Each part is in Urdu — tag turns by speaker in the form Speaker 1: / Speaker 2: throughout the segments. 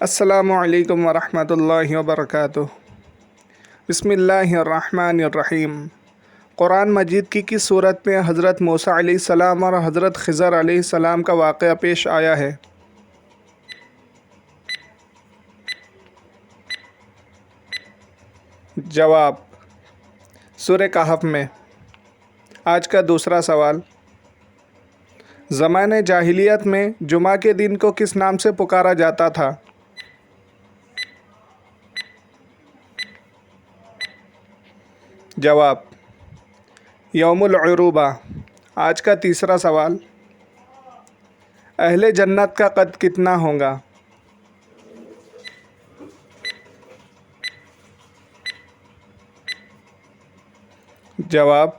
Speaker 1: السلام علیکم ورحمۃ اللہ وبرکاتہ۔ بسم اللہ الرحمن الرحیم۔ قرآن مجید کی کس صورت میں حضرت موسیٰ علیہ السلام اور حضرت خضر علیہ السلام کا واقعہ پیش آیا ہے؟ جواب: سورہ کہف میں۔ آج کا دوسرا سوال: زمانِ جاہلیت میں جمعہ کے دن کو کس نام سے پکارا جاتا تھا؟ جواب: یوم العروبہ۔ آج کا تیسرا سوال: اہل جنت کا قد کتنا ہوگا؟ جواب: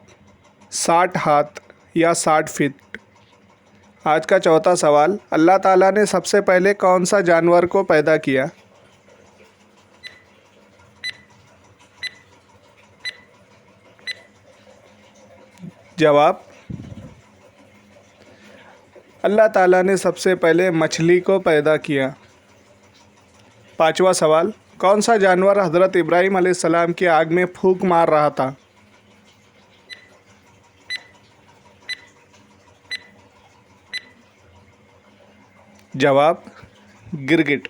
Speaker 1: 60 ہاتھ یا 60 فٹ۔ آج کا چوتھا سوال: اللہ تعالیٰ نے سب سے پہلے کون سا جانور کو پیدا کیا؟ جواب: اللہ تعالیٰ نے سب سے پہلے مچھلی کو پیدا کیا۔ پانچواں سوال: کون سا جانور حضرت ابراہیم علیہ السلام کی آگ میں پھونک مار رہا تھا؟ جواب: گرگٹ۔